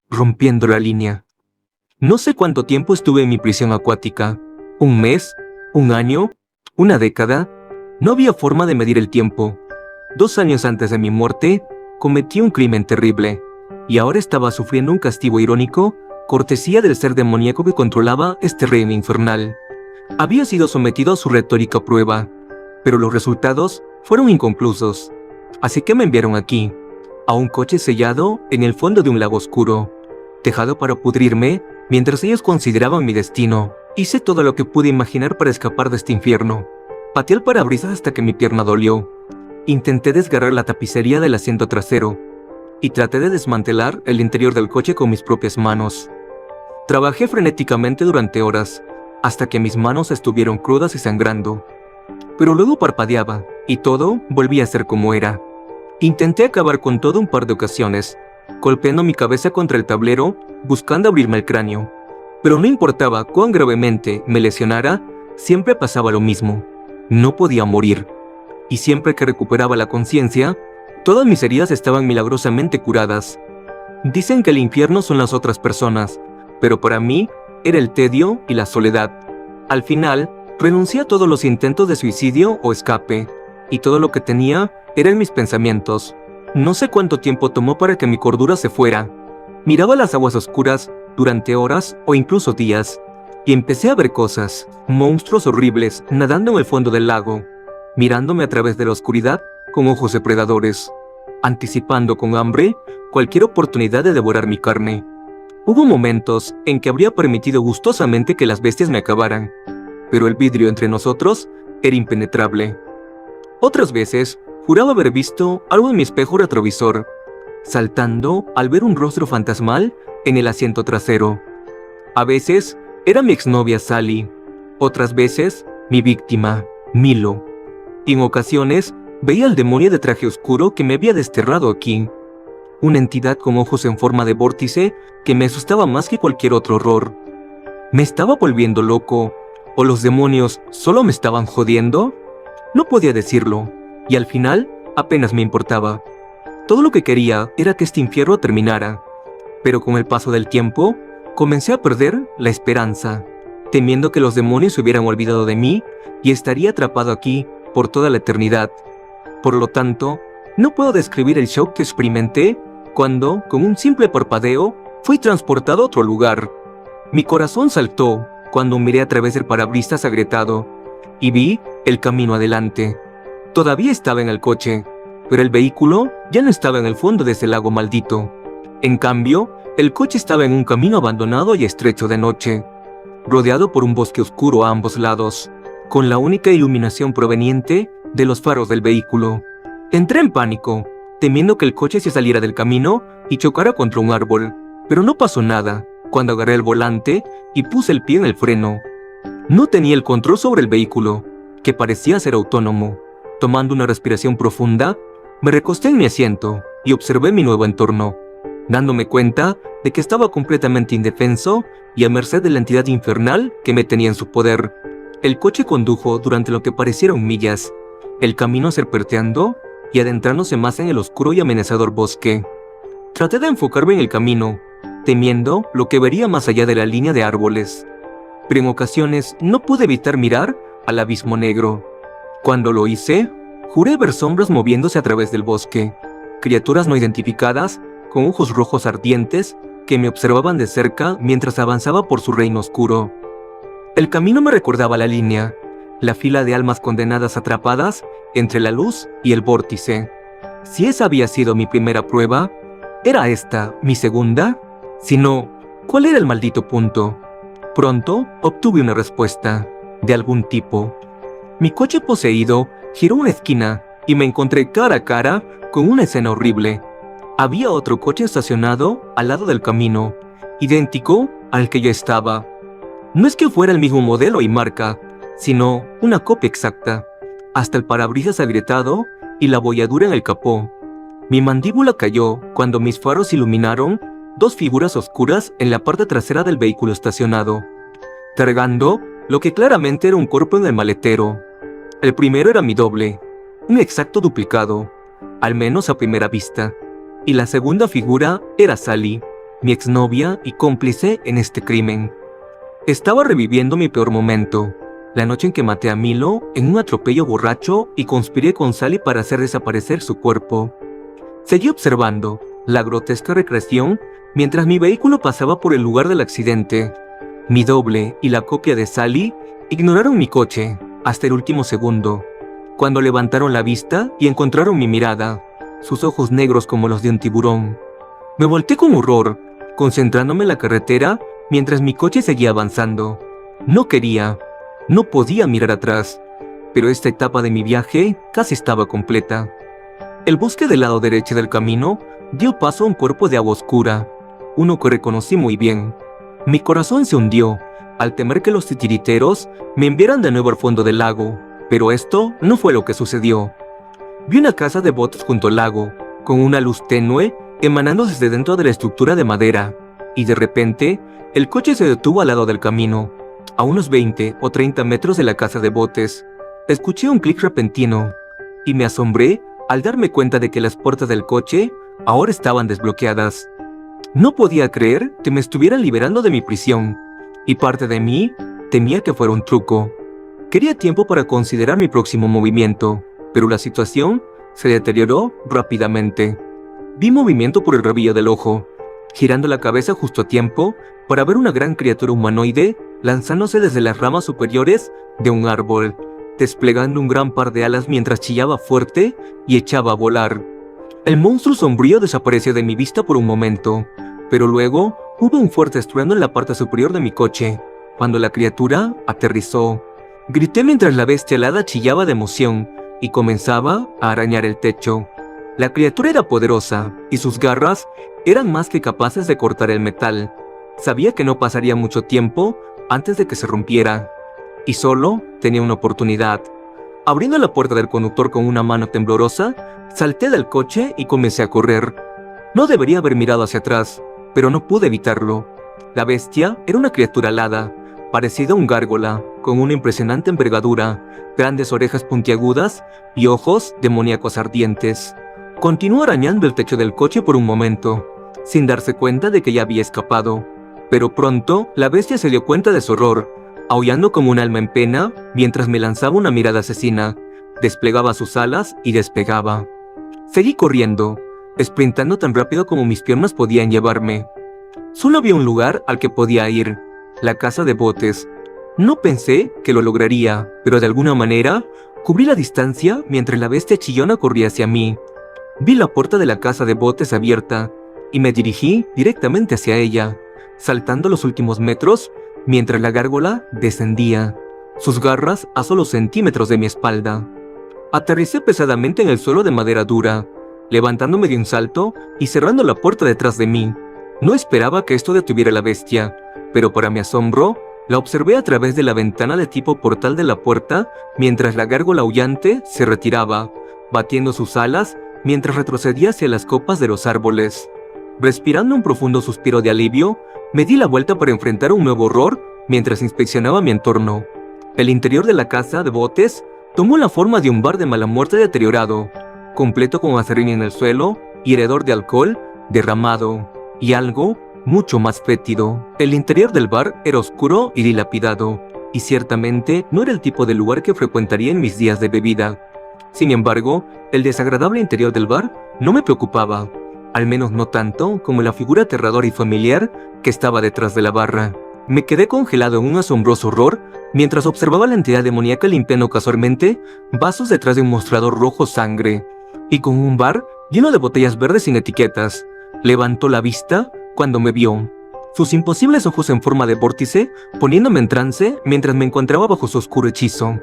rompiendo la línea. No sé cuánto tiempo estuve en mi prisión acuática. ¿Un mes? ¿Un año? ¿Una década? No había forma de medir el tiempo. 2 años antes de mi muerte, cometí un crimen terrible, y ahora estaba sufriendo un castigo irónico, cortesía del ser demoníaco que controlaba este reino infernal. Había sido sometido a su retórica prueba, pero los resultados fueron inconclusos. Así que me enviaron aquí, a un coche sellado en el fondo de un lago oscuro, dejado para pudrirme mientras ellos consideraban mi destino. Hice todo lo que pude imaginar para escapar de este infierno. Pateé el parabrisas hasta que mi pierna dolió. Intenté desgarrar la tapicería del asiento trasero y traté de desmantelar el interior del coche con mis propias manos. Trabajé frenéticamente durante horas, hasta que mis manos estuvieron crudas y sangrando. Pero luego parpadeaba, y todo volvía a ser como era. Intenté acabar con todo un par de ocasiones, golpeando mi cabeza contra el tablero, buscando abrirme el cráneo. Pero no importaba cuán gravemente me lesionara, siempre pasaba lo mismo. No podía morir. Y siempre que recuperaba la conciencia, todas mis heridas estaban milagrosamente curadas. Dicen que el infierno son las otras personas, pero para mí era el tedio y la soledad. Al final, renuncié a todos los intentos de suicidio o escape, y todo lo que tenía eran mis pensamientos. No sé cuánto tiempo tomó para que mi cordura se fuera. Miraba las aguas oscuras durante horas o incluso días, y empecé a ver cosas, monstruos horribles nadando en el fondo del lago, mirándome a través de la oscuridad con ojos depredadores, anticipando con hambre cualquier oportunidad de devorar mi carne. Hubo momentos en que habría permitido gustosamente que las bestias me acabaran, pero el vidrio entre nosotros era impenetrable. Otras veces, juraba haber visto algo en mi espejo retrovisor, saltando al ver un rostro fantasmal en el asiento trasero. A veces, era mi exnovia Sally, otras veces, mi víctima, Milo. Y en ocasiones, veía al demonio de traje oscuro que me había desterrado aquí. Una entidad con ojos en forma de vórtice que me asustaba más que cualquier otro horror. ¿Me estaba volviendo loco? ¿O los demonios solo me estaban jodiendo? No podía decirlo, y al final apenas me importaba. Todo lo que quería era que este infierno terminara, pero con el paso del tiempo, comencé a perder la esperanza, temiendo que los demonios se hubieran olvidado de mí y estaría atrapado aquí por toda la eternidad. Por lo tanto, no puedo describir el shock que experimenté cuando, con un simple parpadeo, fui transportado a otro lugar. Mi corazón saltó cuando miré a través del parabrisas agrietado y vi el camino adelante. Todavía estaba en el coche, pero el vehículo ya no estaba en el fondo de ese lago maldito. En cambio, el coche estaba en un camino abandonado y estrecho de noche, rodeado por un bosque oscuro a ambos lados, con la única iluminación proveniente de los faros del vehículo. Entré en pánico, temiendo que el coche se saliera del camino y chocara contra un árbol, pero no pasó nada cuando agarré el volante y puse el pie en el freno. No tenía el control sobre el vehículo, que parecía ser autónomo. Tomando una respiración profunda, me recosté en mi asiento y observé mi nuevo entorno, dándome cuenta de que estaba completamente indefenso y a merced de la entidad infernal que me tenía en su poder. El coche condujo durante lo que parecieron millas, el camino serpenteando y adentrándose más en el oscuro y amenazador bosque. Traté de enfocarme en el camino, temiendo lo que vería más allá de la línea de árboles, pero en ocasiones no pude evitar mirar al abismo negro. Cuando lo hice, juré ver sombras moviéndose a través del bosque, criaturas no identificadas con ojos rojos ardientes que me observaban de cerca mientras avanzaba por su reino oscuro. El camino me recordaba la línea, la fila de almas condenadas atrapadas entre la luz y el vórtice. Si esa había sido mi primera prueba, ¿era esta mi segunda? Si no, ¿cuál era el maldito punto? Pronto obtuve una respuesta, de algún tipo. Mi coche poseído giró una esquina y me encontré cara a cara con una escena horrible. Había otro coche estacionado al lado del camino, idéntico al que yo estaba. No es que fuera el mismo modelo y marca, sino una copia exacta, hasta el parabrisas agrietado y la bolladura en el capó. Mi mandíbula cayó cuando mis faros iluminaron dos figuras oscuras en la parte trasera del vehículo estacionado, cargando lo que claramente era un cuerpo en el maletero. El primero era mi doble, un exacto duplicado, al menos a primera vista, y la segunda figura era Sally, mi exnovia y cómplice en este crimen. Estaba reviviendo mi peor momento, la noche en que maté a Milo en un atropello borracho y conspiré con Sally para hacer desaparecer su cuerpo. Seguí observando la grotesca recreación mientras mi vehículo pasaba por el lugar del accidente. Mi doble y la copia de Sally ignoraron mi coche hasta el último segundo, cuando levantaron la vista y encontraron mi mirada, sus ojos negros como los de un tiburón. Me volteé con horror, concentrándome en la carretera mientras mi coche seguía avanzando. No podía mirar atrás, pero esta etapa de mi viaje casi estaba completa. El bosque del lado derecho del camino dio paso a un cuerpo de agua oscura, uno que reconocí muy bien. Mi corazón se hundió al temer que los titiriteros me enviaran de nuevo al fondo del lago, pero esto no fue lo que sucedió. Vi una casa de botes junto al lago, con una luz tenue emanando desde dentro de la estructura de madera, y de repente, el coche se detuvo al lado del camino, a unos 20 o 30 metros de la casa de botes. Escuché un clic repentino, y me asombré al darme cuenta de que las puertas del coche ahora estaban desbloqueadas. No podía creer que me estuvieran liberando de mi prisión, y parte de mí temía que fuera un truco. Quería tiempo para considerar mi próximo movimiento, pero la situación se deterioró rápidamente. Vi movimiento por el rabillo del ojo, girando la cabeza justo a tiempo para ver una gran criatura humanoide lanzándose desde las ramas superiores de un árbol, desplegando un gran par de alas mientras chillaba fuerte y echaba a volar. El monstruo sombrío desapareció de mi vista por un momento, pero luego hubo un fuerte estruendo en la parte superior de mi coche. Cuando la criatura aterrizó, grité mientras la bestia alada chillaba de emoción y comenzaba a arañar el techo. La criatura era poderosa y sus garras eran más que capaces de cortar el metal. Sabía que no pasaría mucho tiempo antes de que se rompiera, y solo tenía una oportunidad. Abriendo la puerta del conductor con una mano temblorosa, salté del coche y comencé a correr. No debería haber mirado hacia atrás, pero no pude evitarlo. La bestia era una criatura alada, parecida a un gárgola, con una impresionante envergadura, grandes orejas puntiagudas y ojos demoníacos ardientes. Continuó arañando el techo del coche por un momento, sin darse cuenta de que ya había escapado. Pero pronto, la bestia se dio cuenta de su horror, aullando como un alma en pena mientras me lanzaba una mirada asesina, desplegaba sus alas y despegaba. Seguí corriendo, sprintando tan rápido como mis piernas podían llevarme. Solo había un lugar al que podía ir, la casa de botes. No pensé que lo lograría, pero de alguna manera, cubrí la distancia mientras la bestia chillona corría hacia mí. Vi la puerta de la casa de botes abierta, y me dirigí directamente hacia ella, saltando los últimos metros mientras la gárgola descendía, sus garras a solo centímetros de mi espalda. Aterricé pesadamente en el suelo de madera dura, levantándome de un salto y cerrando la puerta detrás de mí. No esperaba que esto detuviera a la bestia, pero para mi asombro, la observé a través de la ventana de tipo portal de la puerta mientras la gárgola aullante se retiraba, batiendo sus alas mientras retrocedía hacia las copas de los árboles. Respirando un profundo suspiro de alivio, me di la vuelta para enfrentar un nuevo horror mientras inspeccionaba mi entorno. El interior de la casa de botes tomó la forma de un bar de mala muerte deteriorado, completo con acerrín en el suelo y heredor de alcohol derramado, y algo mucho más fétido. El interior del bar era oscuro y dilapidado, y ciertamente no era el tipo de lugar que frecuentaría en mis días de bebida. Sin embargo, el desagradable interior del bar no me preocupaba, al menos no tanto como la figura aterradora y familiar que estaba detrás de la barra. Me quedé congelado en un asombroso horror mientras observaba la entidad demoníaca limpiando casualmente vasos detrás de un mostrador rojo sangre, y con un bar lleno de botellas verdes sin etiquetas. Levantó la vista cuando me vio, sus imposibles ojos en forma de vórtice poniéndome en trance mientras me encontraba bajo su oscuro hechizo.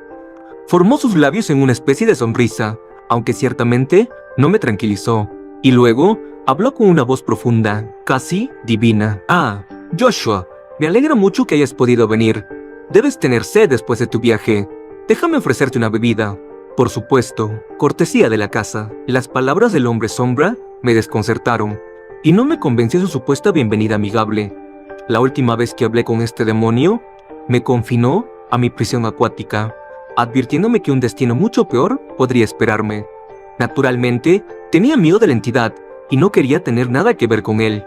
Formó sus labios en una especie de sonrisa, aunque ciertamente no me tranquilizó, y luego habló con una voz profunda, casi divina. «Ah, Joshua, me alegra mucho que hayas podido venir. Debes tener sed después de tu viaje. Déjame ofrecerte una bebida». Por supuesto, cortesía de la casa. Las palabras del hombre sombra me desconcertaron, y no me convenció su supuesta bienvenida amigable. La última vez que hablé con este demonio, me confinó a mi prisión acuática, advirtiéndome que un destino mucho peor podría esperarme. Naturalmente, tenía miedo de la entidad y no quería tener nada que ver con él.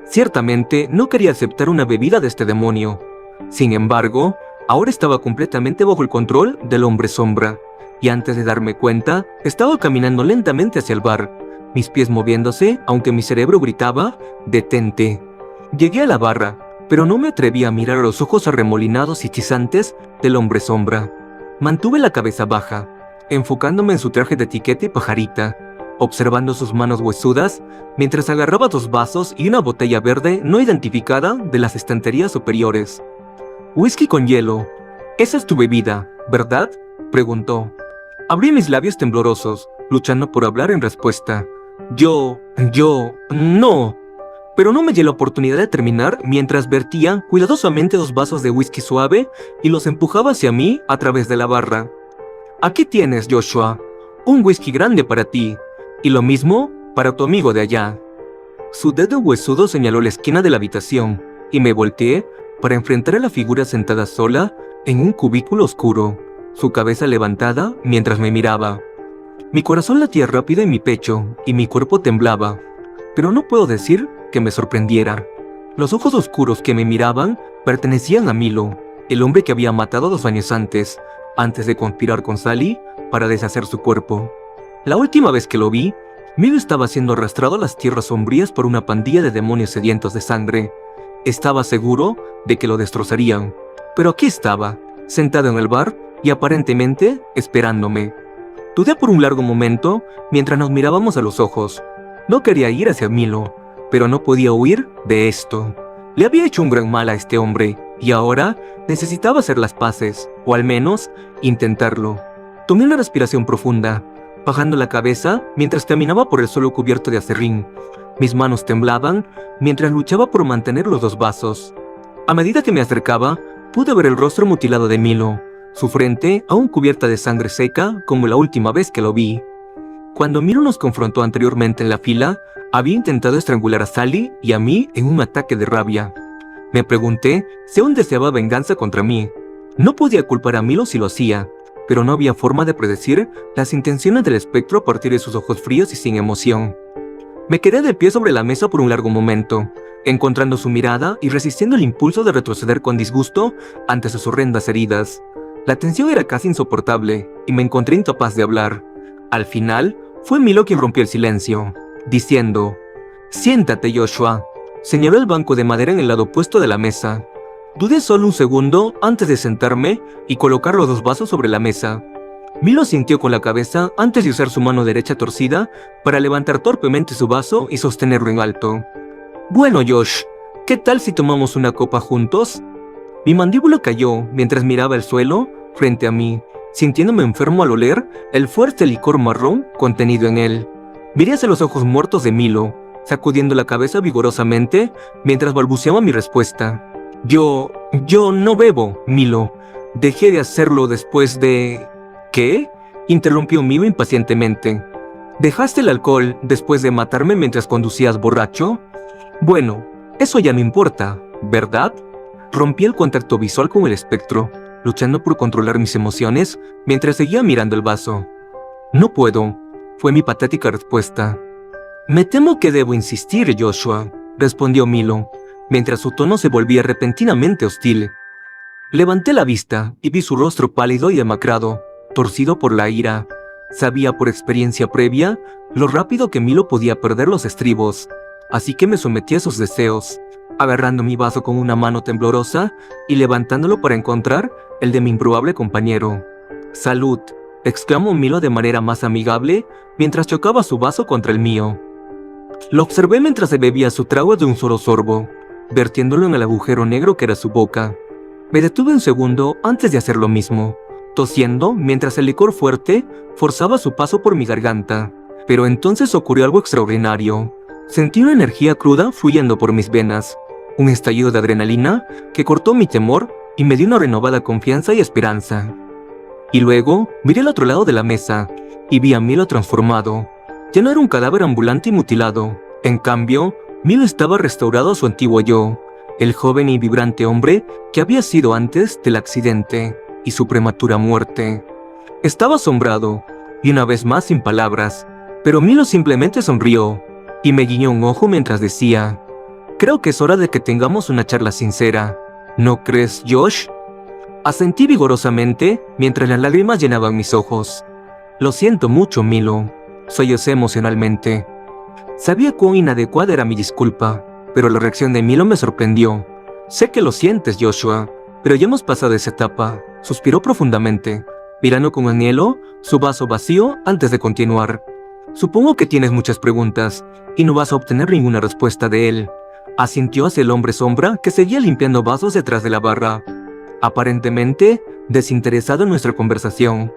Ciertamente no quería aceptar una bebida de este demonio. Sin embargo, ahora estaba completamente bajo el control del hombre sombra, y antes de darme cuenta, estaba caminando lentamente hacia el bar, mis pies moviéndose, aunque mi cerebro gritaba, «¡Detente!». Llegué a la barra, pero no me atreví a mirar a los ojos arremolinados y hechizantes del hombre sombra. Mantuve la cabeza baja, enfocándome en su traje de etiqueta y pajarita, observando sus manos huesudas, mientras agarraba 2 vasos y una botella verde no identificada de las estanterías superiores. «Whisky con hielo. Esa es tu bebida, ¿verdad?», preguntó. Abrí mis labios temblorosos, luchando por hablar en respuesta. No. Pero no me dio la oportunidad de terminar mientras vertía cuidadosamente 2 vasos de whisky suave y los empujaba hacia mí a través de la barra. «Aquí tienes, Joshua, un whisky grande para ti, y lo mismo para tu amigo de allá». Su dedo huesudo señaló la esquina de la habitación, y me volteé para enfrentar a la figura sentada sola en un cubículo oscuro, su cabeza levantada mientras me miraba. Mi corazón latía rápido en mi pecho, y mi cuerpo temblaba, pero no puedo decir que me sorprendiera. Los ojos oscuros que me miraban pertenecían a Milo, el hombre que había matado 2 años antes de conspirar con Sally para deshacer su cuerpo. La última vez que lo vi, Milo estaba siendo arrastrado a las tierras sombrías por una pandilla de demonios sedientos de sangre. Estaba seguro de que lo destrozarían, pero aquí estaba, sentado en el bar y aparentemente esperándome. Dudé por un largo momento mientras nos mirábamos a los ojos. No quería ir hacia Milo, pero no podía huir de esto. Le había hecho un gran mal a este hombre, y ahora necesitaba hacer las paces, o al menos intentarlo. Tomé una respiración profunda, bajando la cabeza mientras caminaba por el suelo cubierto de acerrín. Mis manos temblaban mientras luchaba por mantener los 2 vasos. A medida que me acercaba, pude ver el rostro mutilado de Milo, su frente aún cubierta de sangre seca como la última vez que lo vi. Cuando Milo nos confrontó anteriormente en la fila, había intentado estrangular a Sally y a mí en un ataque de rabia. Me pregunté si aún deseaba venganza contra mí. No podía culpar a Milo si lo hacía, pero no había forma de predecir las intenciones del espectro a partir de sus ojos fríos y sin emoción. Me quedé de pie sobre la mesa por un largo momento, encontrando su mirada y resistiendo el impulso de retroceder con disgusto ante sus horrendas heridas. La tensión era casi insoportable y me encontré incapaz de hablar. Al final, fue Milo quien rompió el silencio, diciendo: «Siéntate, Joshua», señaló el banco de madera en el lado opuesto de la mesa. Dudé solo un segundo antes de sentarme y colocar los 2 vasos sobre la mesa. Milo asintió con la cabeza antes de usar su mano derecha torcida para levantar torpemente su vaso y sostenerlo en alto. «Bueno, Josh, ¿qué tal si tomamos una copa juntos?». Mi mandíbula cayó mientras miraba el suelo frente a mí, sintiéndome enfermo al oler el fuerte licor marrón contenido en él. Miré hacia los ojos muertos de Milo, sacudiendo la cabeza vigorosamente mientras balbuceaba mi respuesta. Yo no bebo, Milo. Dejé de hacerlo después de... ¿Qué?, interrumpió Milo impacientemente. ¿Dejaste el alcohol después de matarme mientras conducías borracho? Bueno, eso ya no importa, ¿verdad? Rompí el contacto visual con el espectro, luchando por controlar mis emociones mientras seguía mirando el vaso. «No puedo», fue mi patética respuesta. «Me temo que debo insistir, Joshua», respondió Milo, mientras su tono se volvía repentinamente hostil. Levanté la vista y vi su rostro pálido y demacrado, torcido por la ira. Sabía por experiencia previa lo rápido que Milo podía perder los estribos, así que me sometí a sus deseos, agarrando mi vaso con una mano temblorosa y levantándolo para encontrar el de mi improbable compañero. «Salud», exclamó Milo de manera más amigable mientras chocaba su vaso contra el mío. Lo observé mientras se bebía su trago de un solo sorbo, vertiéndolo en el agujero negro que era su boca. Me detuve un segundo antes de hacer lo mismo, tosiendo mientras el licor fuerte forzaba su paso por mi garganta. Pero entonces ocurrió algo extraordinario. Sentí una energía cruda fluyendo por mis venas, un estallido de adrenalina que cortó mi temor y me dio una renovada confianza y esperanza. Y luego miré al otro lado de la mesa y vi a Milo transformado. Ya no era un cadáver ambulante y mutilado. En cambio, Milo estaba restaurado a su antiguo yo, el joven y vibrante hombre que había sido antes del accidente y su prematura muerte. Estaba asombrado, y una vez más sin palabras, pero Milo simplemente sonrió y me guiñó un ojo mientras decía: Creo que es hora de que tengamos una charla sincera. ¿No crees, Josh? Asentí vigorosamente mientras las lágrimas llenaban mis ojos. Lo siento mucho, Milo. Sollocé emocionalmente. Sabía cuán inadecuada era mi disculpa, pero la reacción de Milo me sorprendió. Sé que lo sientes, Joshua, pero ya hemos pasado esa etapa. Suspiró profundamente, mirando con anhelo su vaso vacío antes de continuar. Supongo que tienes muchas preguntas y no vas a obtener ninguna respuesta de él. Asintió hacia el hombre sombra que seguía limpiando vasos detrás de la barra, aparentemente desinteresado en nuestra conversación.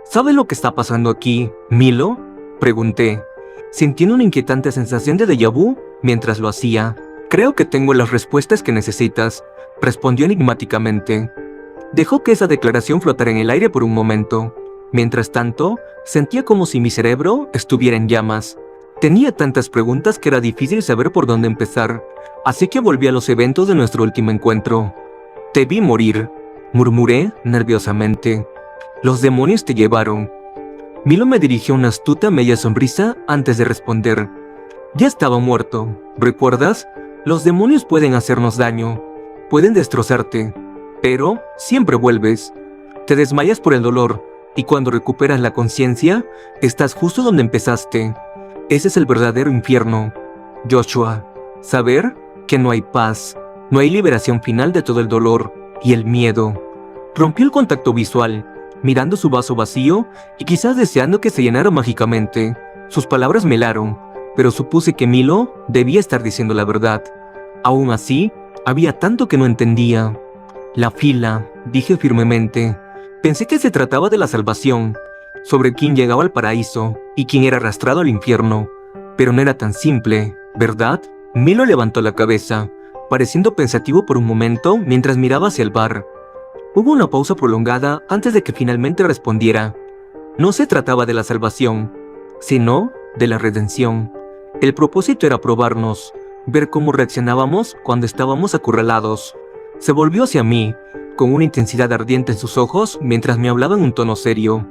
¿Sabes lo que está pasando aquí, Milo?, pregunté, sintiendo una inquietante sensación de déjà vu mientras lo hacía. Creo que tengo las respuestas que necesitas, respondió enigmáticamente. Dejó que esa declaración flotara en el aire por un momento. Mientras tanto, sentía como si mi cerebro estuviera en llamas. Tenía tantas preguntas que era difícil saber por dónde empezar, así que volví a los eventos de nuestro último encuentro. Te vi morir, murmuré nerviosamente. Los demonios te llevaron. Milo me dirigió una astuta media sonrisa antes de responder. Ya estaba muerto, ¿recuerdas? Los demonios pueden hacernos daño, pueden destrozarte, pero siempre vuelves. Te desmayas por el dolor, y cuando recuperas la conciencia, estás justo donde empezaste. Ese es el verdadero infierno, Joshua. Saber que no hay paz, no hay liberación final de todo el dolor y el miedo. Rompió el contacto visual, mirando su vaso vacío y quizás deseando que se llenara mágicamente. Sus palabras me helaron, pero supuse que Milo debía estar diciendo la verdad. Aún así, había tanto que no entendía. La fila, dije firmemente. Pensé que se trataba de la salvación, sobre quién llegaba al paraíso y quién era arrastrado al infierno. Pero no era tan simple, ¿verdad? Milo levantó la cabeza, pareciendo pensativo por un momento mientras miraba hacia el bar. Hubo una pausa prolongada antes de que finalmente respondiera. No se trataba de la salvación, sino de la redención. El propósito era probarnos, ver cómo reaccionábamos cuando estábamos acorralados. Se volvió hacia mí, con una intensidad ardiente en sus ojos mientras me hablaba en un tono serio.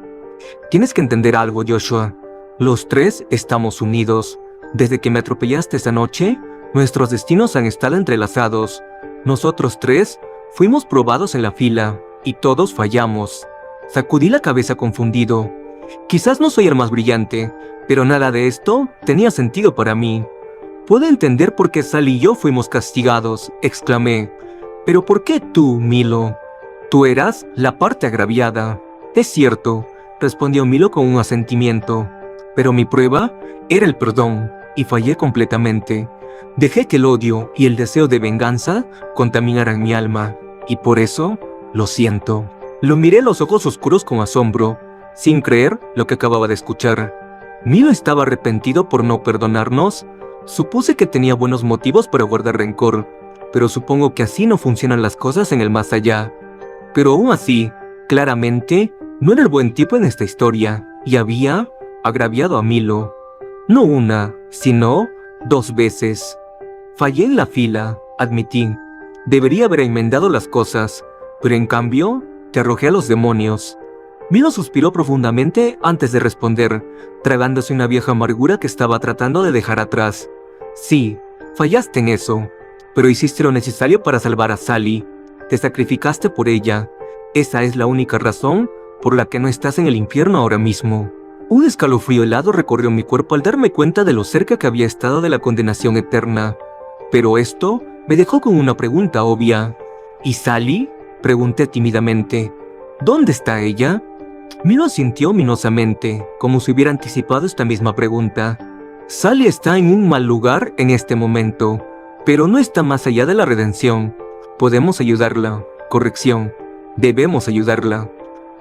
Tienes que entender algo, Joshua. Los tres estamos unidos. Desde que me atropellaste esa noche, nuestros destinos han estado entrelazados. Nosotros tres fuimos probados en la fila, y todos fallamos. Sacudí la cabeza confundido. Quizás no soy el más brillante, pero nada de esto tenía sentido para mí. Puedo entender por qué Sally y yo fuimos castigados, exclamé. Pero ¿por qué tú, Milo? Tú eras la parte agraviada. Es cierto, respondió Milo con un asentimiento. Pero mi prueba era el perdón, y fallé completamente. Dejé que el odio y el deseo de venganza contaminaran mi alma, y por eso lo siento. Lo miré a los ojos oscuros con asombro, sin creer lo que acababa de escuchar. ¿Milo estaba arrepentido por no perdonarnos? Supuse que tenía buenos motivos para guardar rencor, pero supongo que así no funcionan las cosas en el más allá. Pero aún así, claramente, no era el buen tipo en esta historia, y había agraviado a Milo. No una, sino 2 veces. Fallé en la fila, admití. Debería haber enmendado las cosas, pero en cambio, te arrojé a los demonios. Milo suspiró profundamente antes de responder, tragándose una vieja amargura que estaba tratando de dejar atrás. Sí, fallaste en eso, pero hiciste lo necesario para salvar a Sally. Te sacrificaste por ella. Esa es la única razón por la que no estás en el infierno ahora mismo. Un escalofrío helado recorrió mi cuerpo al darme cuenta de lo cerca que había estado de la condenación eterna. Pero esto me dejó con una pregunta obvia. ¿Y Sally?, pregunté tímidamente. ¿Dónde está ella? Milo asintió ominosamente, como si hubiera anticipado esta misma pregunta. Sally está en un mal lugar en este momento, pero no está más allá de la redención. Podemos ayudarla. Corrección. Debemos ayudarla.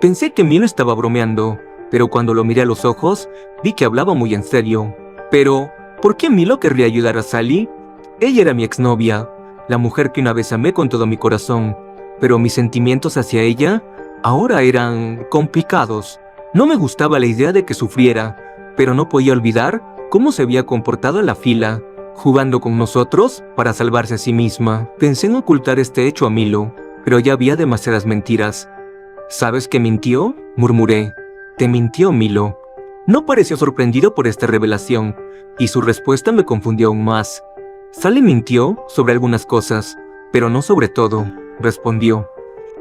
Pensé que Milo estaba bromeando, pero cuando lo miré a los ojos, vi que hablaba muy en serio. Pero, ¿por qué Milo querría ayudar a Sally? Ella era mi exnovia, la mujer que una vez amé con todo mi corazón, pero mis sentimientos hacia ella ahora eran complicados. No me gustaba la idea de que sufriera, pero no podía olvidar cómo se había comportado en la fila, jugando con nosotros para salvarse a sí misma. Pensé en ocultar este hecho a Milo, pero ya había demasiadas mentiras. ¿Sabes que mintió?, murmuré. Te mintió, Milo. No pareció sorprendido por esta revelación, y su respuesta me confundió aún más. Sally mintió sobre algunas cosas, pero no sobre todo, respondió.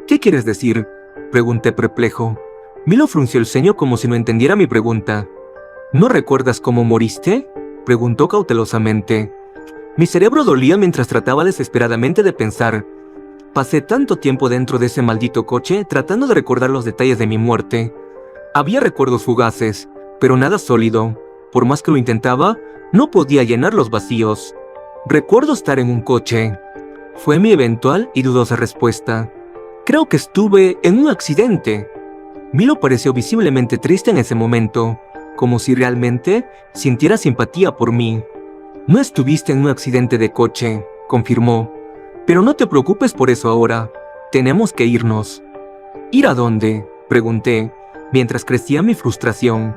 ¿Qué quieres decir?, pregunté perplejo. Milo frunció el ceño como si no entendiera mi pregunta. ¿No recuerdas cómo moriste?, preguntó cautelosamente. Mi cerebro dolía mientras trataba desesperadamente de pensar. Pasé tanto tiempo dentro de ese maldito coche tratando de recordar los detalles de mi muerte. Había recuerdos fugaces, pero nada sólido. Por más que lo intentaba, no podía llenar los vacíos. Recuerdo estar en un coche. Fue mi eventual y dudosa respuesta. Creo que estuve en un accidente. Milo pareció visiblemente triste en ese momento, como si realmente sintiera simpatía por mí. No estuviste en un accidente de coche, confirmó. Pero no te preocupes por eso ahora. Tenemos que irnos. ¿Ir a dónde?, pregunté, mientras crecía mi frustración.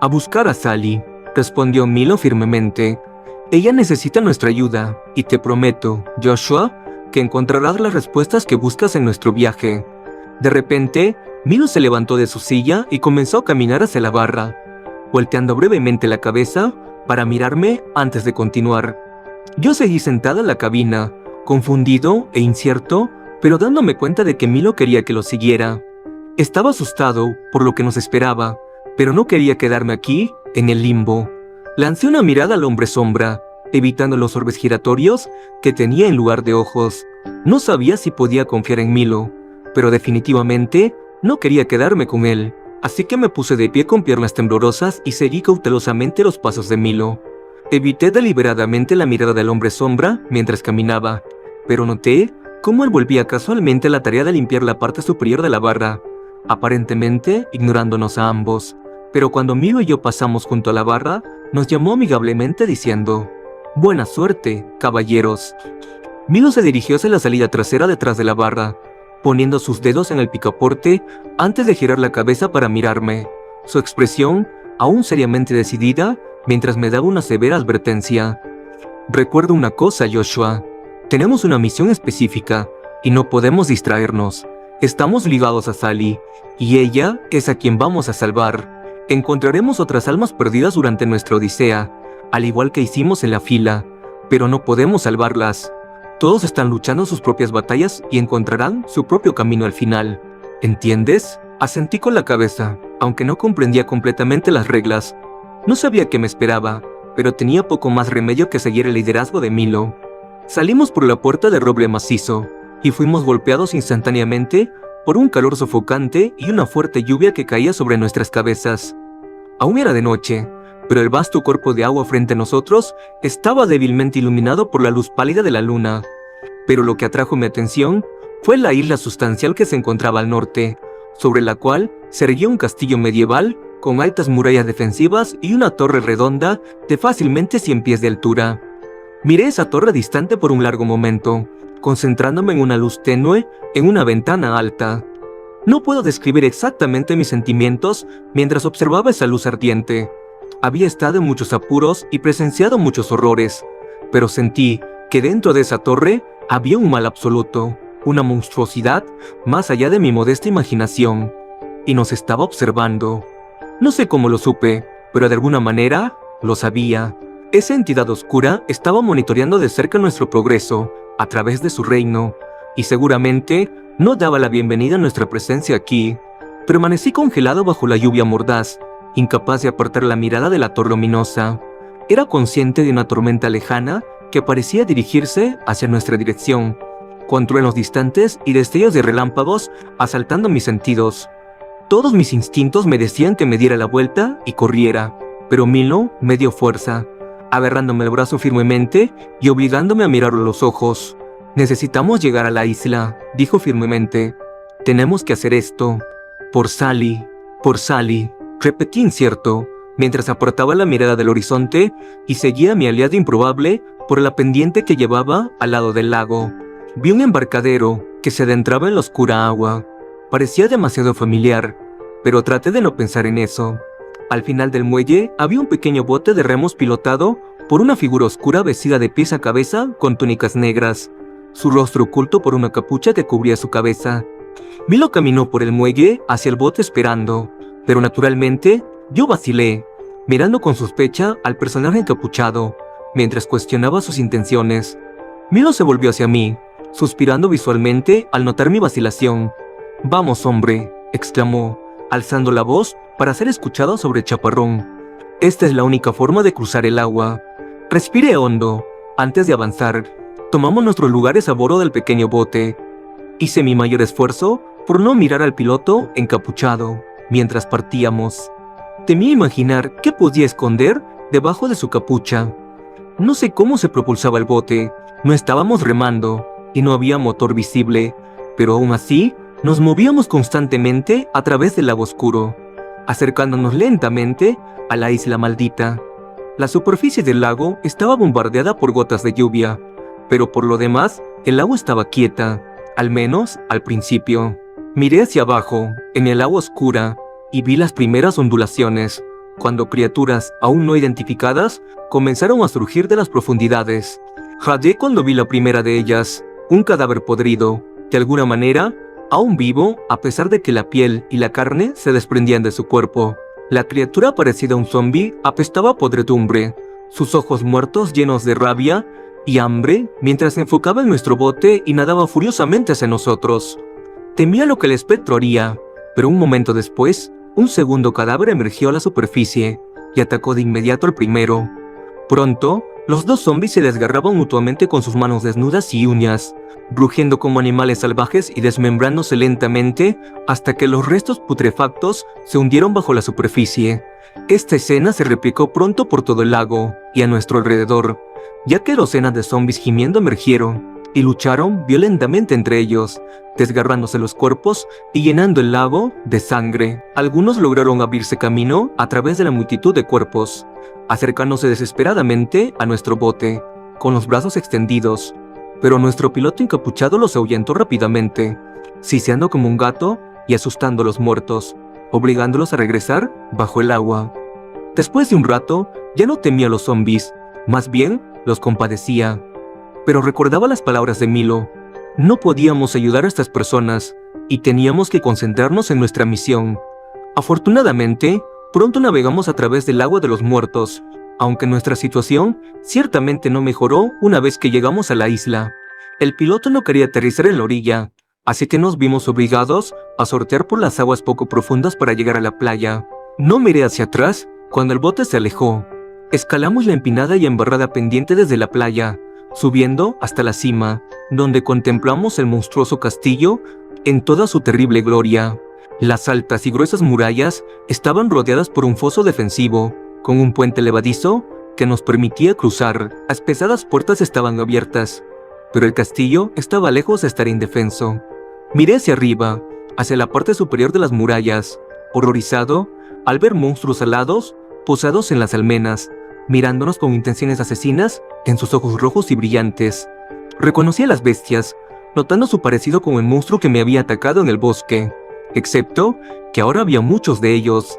A buscar a Sally, respondió Milo firmemente. Ella necesita nuestra ayuda, y te prometo, Joshua, que encontrarás las respuestas que buscas en nuestro viaje. De repente, Milo se levantó de su silla y comenzó a caminar hacia la barra, volteando brevemente la cabeza para mirarme antes de continuar. Yo seguí sentada en la cabina, confundido e incierto, pero dándome cuenta de que Milo quería que lo siguiera. Estaba asustado por lo que nos esperaba, pero no quería quedarme aquí, en el limbo. Lancé una mirada al hombre sombra, evitando los orbes giratorios que tenía en lugar de ojos. No sabía si podía confiar en Milo, pero definitivamente no quería quedarme con él, así que me puse de pie con piernas temblorosas y seguí cautelosamente los pasos de Milo. Evité deliberadamente la mirada del hombre sombra mientras caminaba, pero noté cómo él volvía casualmente a la tarea de limpiar la parte superior de la barra, aparentemente ignorándonos a ambos. Pero cuando Milo y yo pasamos junto a la barra, nos llamó amigablemente diciendo: «Buena suerte, caballeros». Milo se dirigió hacia la salida trasera detrás de la barra, poniendo sus dedos en el picaporte antes de girar la cabeza para mirarme, su expresión aún seriamente decidida mientras me daba una severa advertencia. «Recuerda una cosa, Joshua. Tenemos una misión específica y no podemos distraernos. Estamos ligados a Sally, y ella es a quien vamos a salvar. Encontraremos otras almas perdidas durante nuestra odisea, al igual que hicimos en la fila, pero no podemos salvarlas. Todos están luchando sus propias batallas y encontrarán su propio camino al final. ¿Entiendes?». Asentí con la cabeza, aunque no comprendía completamente las reglas. No sabía qué me esperaba, pero tenía poco más remedio que seguir el liderazgo de Milo. Salimos por la puerta de roble macizo, y fuimos golpeados instantáneamente por un calor sofocante y una fuerte lluvia que caía sobre nuestras cabezas. Aún era de noche, pero el vasto cuerpo de agua frente a nosotros estaba débilmente iluminado por la luz pálida de la luna. Pero lo que atrajo mi atención fue la isla sustancial que se encontraba al norte, sobre la cual se erguía un castillo medieval con altas murallas defensivas y una torre redonda de fácilmente 100 pies de altura. Miré esa torre distante por un largo momento, concentrándome en una luz tenue en una ventana alta. No puedo describir exactamente mis sentimientos mientras observaba esa luz ardiente. Había estado en muchos apuros y presenciado muchos horrores, pero sentí que dentro de esa torre había un mal absoluto, una monstruosidad más allá de mi modesta imaginación, y nos estaba observando. No sé cómo lo supe, pero de alguna manera lo sabía. Esa entidad oscura estaba monitoreando de cerca nuestro progreso a través de su reino, y seguramente no daba la bienvenida a nuestra presencia aquí. Permanecí congelado bajo la lluvia mordaz, incapaz de apartar la mirada de la torre luminosa. Era consciente de una tormenta lejana que parecía dirigirse hacia nuestra dirección, con truenos distantes y destellos de relámpagos asaltando mis sentidos. Todos mis instintos me decían que me diera la vuelta y corriera, pero Milo me dio fuerza, agarrándome el brazo firmemente y obligándome a mirarlo a los ojos. «Necesitamos llegar a la isla», dijo firmemente. «Tenemos que hacer esto. Por Sally, repetí incierto, mientras apartaba la mirada del horizonte y seguía a mi aliado improbable por la pendiente que llevaba al lado del lago. Vi un embarcadero que se adentraba en la oscura agua. Parecía demasiado familiar, pero traté de no pensar en eso. Al final del muelle había un pequeño bote de remos pilotado por una figura oscura vestida de pies a cabeza con túnicas negras, su rostro oculto por una capucha que cubría su cabeza. Milo caminó por el muelle hacia el bote esperando, pero naturalmente yo vacilé, mirando con sospecha al personaje encapuchado, mientras cuestionaba sus intenciones. Milo se volvió hacia mí, suspirando visualmente al notar mi vacilación. «Vamos, hombre», exclamó, alzando la voz para ser escuchado sobre el chaparrón. «Esta es la única forma de cruzar el agua». Respiré hondo. Antes de avanzar, tomamos nuestros lugares a bordo del pequeño bote. Hice mi mayor esfuerzo por no mirar al piloto encapuchado mientras partíamos. Temía imaginar qué podía esconder debajo de su capucha. No sé cómo se propulsaba el bote, no estábamos remando y no había motor visible, pero aún así nos movíamos constantemente a través del lago oscuro, acercándonos lentamente a la isla maldita. La superficie del lago estaba bombardeada por gotas de lluvia, pero por lo demás el agua estaba quieta, al menos al principio. Miré hacia abajo, en el agua oscura, y vi las primeras ondulaciones, cuando criaturas aún no identificadas comenzaron a surgir de las profundidades. Jadeé cuando vi la primera de ellas, un cadáver podrido, de alguna manera, aún vivo a pesar de que la piel y la carne se desprendían de su cuerpo. La criatura parecida a un zombi apestaba a podredumbre, sus ojos muertos llenos de rabia y hambre mientras se enfocaba en nuestro bote y nadaba furiosamente hacia nosotros. Temía lo que el espectro haría, pero un momento después, un segundo cadáver emergió a la superficie y atacó de inmediato al primero. Pronto, los dos zombis se desgarraban mutuamente con sus manos desnudas y uñas, rugiendo como animales salvajes y desmembrándose lentamente hasta que los restos putrefactos se hundieron bajo la superficie. Esta escena se replicó pronto por todo el lago y a nuestro alrededor, ya que docenas de zombis gimiendo emergieron y lucharon violentamente entre ellos, desgarrándose los cuerpos y llenando el lago de sangre. Algunos lograron abrirse camino a través de la multitud de cuerpos, acercándose desesperadamente a nuestro bote, con los brazos extendidos, pero nuestro piloto encapuchado los ahuyentó rápidamente, siseando como un gato y asustando a los muertos, obligándolos a regresar bajo el agua. Después de un rato, ya no temía a los zombis, más bien los compadecía. Pero recordaba las palabras de Milo. No podíamos ayudar a estas personas y teníamos que concentrarnos en nuestra misión. Afortunadamente, pronto navegamos a través del agua de los muertos, aunque nuestra situación ciertamente no mejoró una vez que llegamos a la isla. El piloto no quería aterrizar en la orilla, así que nos vimos obligados a sortear por las aguas poco profundas para llegar a la playa. No miré hacia atrás cuando el bote se alejó. Escalamos la empinada y embarrada pendiente desde la playa, subiendo hasta la cima, donde contemplamos el monstruoso castillo en toda su terrible gloria. Las altas y gruesas murallas estaban rodeadas por un foso defensivo, con un puente levadizo que nos permitía cruzar. Las pesadas puertas estaban abiertas, pero el castillo estaba lejos de estar indefenso. Miré hacia arriba, hacia la parte superior de las murallas, horrorizado al ver monstruos alados posados en las almenas, mirándonos con intenciones asesinas en sus ojos rojos y brillantes. Reconocí a las bestias, notando su parecido con el monstruo que me había atacado en el bosque, excepto que ahora había muchos de ellos,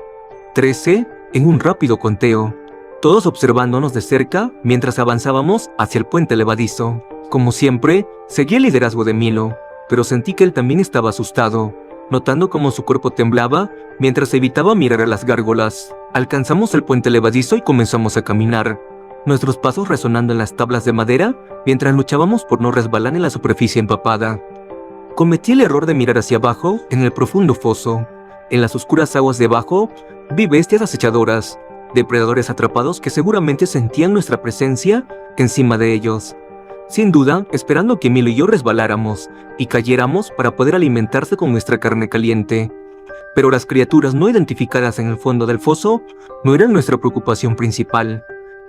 13 en un rápido conteo, todos observándonos de cerca mientras avanzábamos hacia el puente levadizo. Como siempre, seguí el liderazgo de Milo, pero sentí que él también estaba asustado, notando cómo su cuerpo temblaba mientras evitaba mirar a las gárgolas. Alcanzamos el puente levadizo y comenzamos a caminar, nuestros pasos resonando en las tablas de madera mientras luchábamos por no resbalar en la superficie empapada. Cometí el error de mirar hacia abajo en el profundo foso. En las oscuras aguas debajo vi bestias acechadoras, depredadores atrapados que seguramente sentían nuestra presencia encima de ellos, sin duda esperando que Milo y yo resbaláramos y cayéramos para poder alimentarse con nuestra carne caliente. Pero las criaturas no identificadas en el fondo del foso no eran nuestra preocupación principal.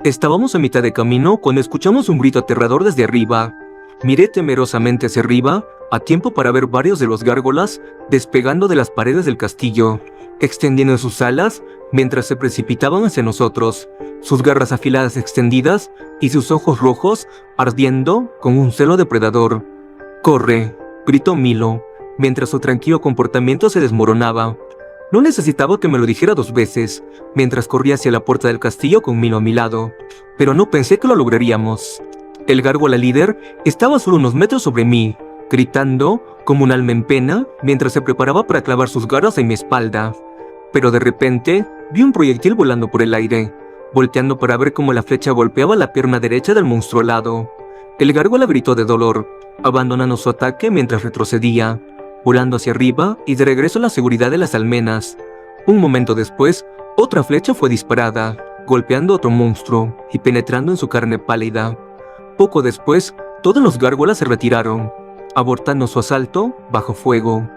Estábamos a mitad de camino cuando escuchamos un grito aterrador desde arriba. Miré temerosamente hacia arriba, a tiempo para ver varios de los gárgolas despegando de las paredes del castillo, extendiendo sus alas mientras se precipitaban hacia nosotros, sus garras afiladas extendidas y sus ojos rojos ardiendo con un celo depredador. «¡Corre!», gritó Milo, mientras su tranquilo comportamiento se desmoronaba. No necesitaba que me lo dijera 2 veces, mientras corría hacia la puerta del castillo con Milo a mi lado, pero no pensé que lo lograríamos. El gárgola líder estaba solo unos metros sobre mí, gritando como un alma en pena mientras se preparaba para clavar sus garras en mi espalda. Pero de repente vi un proyectil volando por el aire, volteando para ver cómo la flecha golpeaba la pierna derecha del monstruo alado. El gárgola gritó de dolor, abandonando su ataque mientras retrocedía, volando hacia arriba y de regreso a la seguridad de las almenas. Un momento después, otra flecha fue disparada, golpeando a otro monstruo y penetrando en su carne pálida. Poco después, todos los gárgolas se retiraron, abortando su asalto bajo fuego.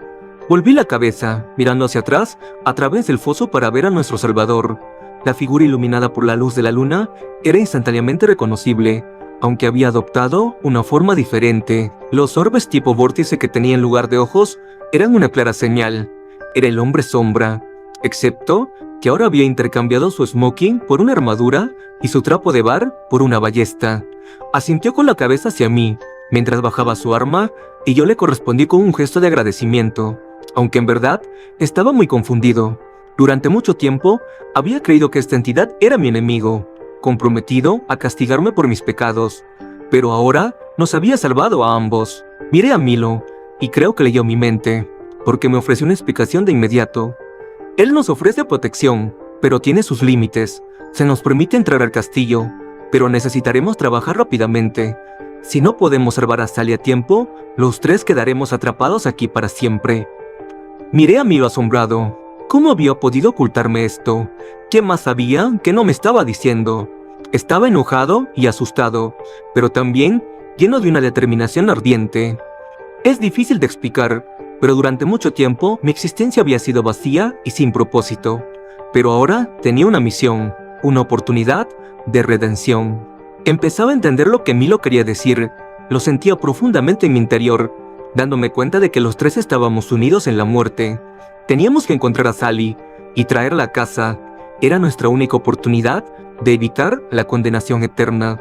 Volví la cabeza, mirando hacia atrás, a través del foso para ver a nuestro salvador. La figura iluminada por la luz de la luna era instantáneamente reconocible, aunque había adoptado una forma diferente. Los orbes tipo vórtice que tenía en lugar de ojos eran una clara señal. Era el hombre sombra, excepto que ahora había intercambiado su smoking por una armadura y su trapo de bar por una ballesta. Asintió con la cabeza hacia mí, mientras bajaba su arma, y yo le correspondí con un gesto de agradecimiento, aunque en verdad estaba muy confundido. Durante mucho tiempo había creído que esta entidad era mi enemigo, comprometido a castigarme por mis pecados, pero ahora nos había salvado a ambos. Miré a Milo, y creo que leyó mi mente, porque me ofreció una explicación de inmediato. Él nos ofrece protección, pero tiene sus límites. Se nos permite entrar al castillo, pero necesitaremos trabajar rápidamente. Si no podemos salvar a Sally a tiempo, los tres quedaremos atrapados aquí para siempre. Miré a Milo asombrado. ¿Cómo había podido ocultarme esto? ¿Qué más sabía que no me estaba diciendo? Estaba enojado y asustado, pero también lleno de una determinación ardiente. Es difícil de explicar, pero durante mucho tiempo mi existencia había sido vacía y sin propósito. Pero ahora tenía una misión, una oportunidad de redención. Empezaba a entender lo que Milo quería decir. Lo sentía profundamente en mi interior, dándome cuenta de que los tres estábamos unidos en la muerte. Teníamos que encontrar a Sally y traerla a casa. Era nuestra única oportunidad de evitar la condenación eterna.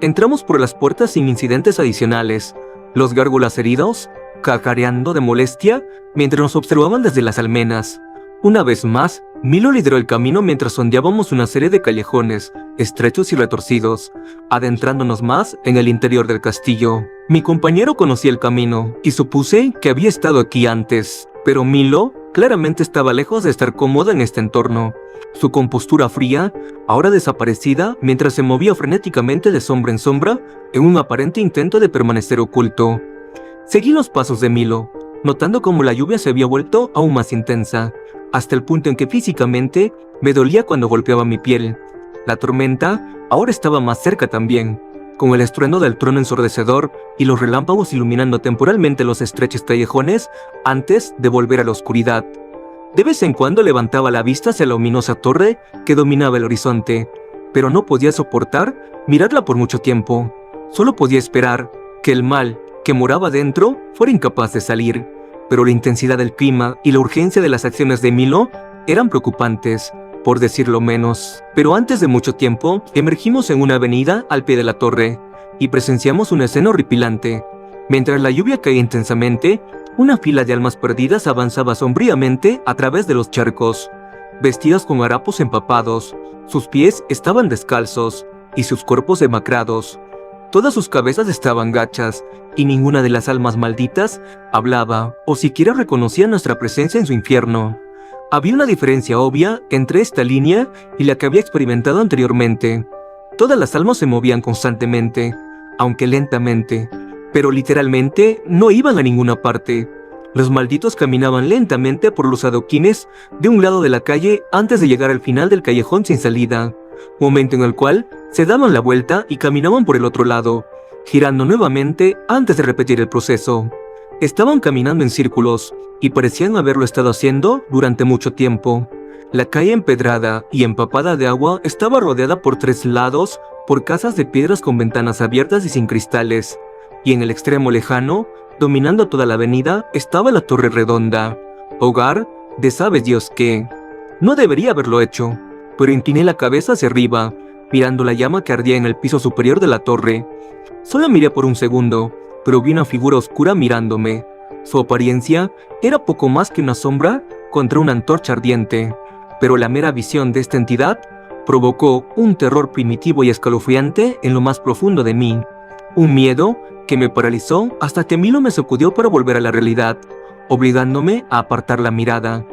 Entramos por las puertas sin incidentes adicionales, los gárgolas heridos, cacareando de molestia mientras nos observaban desde las almenas. Una vez más, Milo lideró el camino mientras sondeábamos una serie de callejones, estrechos y retorcidos, adentrándonos más en el interior del castillo. Mi compañero conocía el camino, y supuse que había estado aquí antes, pero Milo claramente estaba lejos de estar cómodo en este entorno. Su compostura fría, ahora desaparecida, mientras se movía frenéticamente de sombra en sombra, en un aparente intento de permanecer oculto. Seguí los pasos de Milo, notando cómo la lluvia se había vuelto aún más intensa, hasta el punto en que físicamente me dolía cuando golpeaba mi piel. La tormenta ahora estaba más cerca también, con el estruendo del trueno ensordecedor y los relámpagos iluminando temporalmente los estrechos callejones antes de volver a la oscuridad. De vez en cuando levantaba la vista hacia la ominosa torre que dominaba el horizonte, pero no podía soportar mirarla por mucho tiempo. Solo podía esperar que el mal que moraba dentro fuera incapaz de salir, pero la intensidad del clima y la urgencia de las acciones de Milo eran preocupantes, por decirlo menos. Pero antes de mucho tiempo, emergimos en una avenida al pie de la torre, y presenciamos una escena horripilante. Mientras la lluvia caía intensamente, una fila de almas perdidas avanzaba sombríamente a través de los charcos, vestidas con harapos empapados. Sus pies estaban descalzos, y sus cuerpos demacrados. Todas sus cabezas estaban gachas, y ninguna de las almas malditas hablaba o siquiera reconocía nuestra presencia en su infierno. Había una diferencia obvia entre esta línea y la que había experimentado anteriormente. Todas las almas se movían constantemente, aunque lentamente, pero literalmente no iban a ninguna parte. Los malditos caminaban lentamente por los adoquines de un lado de la calle antes de llegar al final del callejón sin salida, momento en el cual se daban la vuelta y caminaban por el otro lado, girando nuevamente antes de repetir el proceso. Estaban caminando en círculos, y parecían haberlo estado haciendo durante mucho tiempo. La calle empedrada y empapada de agua estaba rodeada por tres lados por casas de piedras con ventanas abiertas y sin cristales, y en el extremo lejano, dominando toda la avenida, estaba la Torre Redonda, hogar de sabe Dios qué. No debería haberlo hecho, pero incliné la cabeza hacia arriba, mirando la llama que ardía en el piso superior de la torre. Solo miré por un segundo, pero vi una figura oscura mirándome. Su apariencia era poco más que una sombra contra una antorcha ardiente, pero la mera visión de esta entidad provocó un terror primitivo y escalofriante en lo más profundo de mí. Un miedo que me paralizó hasta que Milo me sacudió para volver a la realidad, obligándome a apartar la mirada.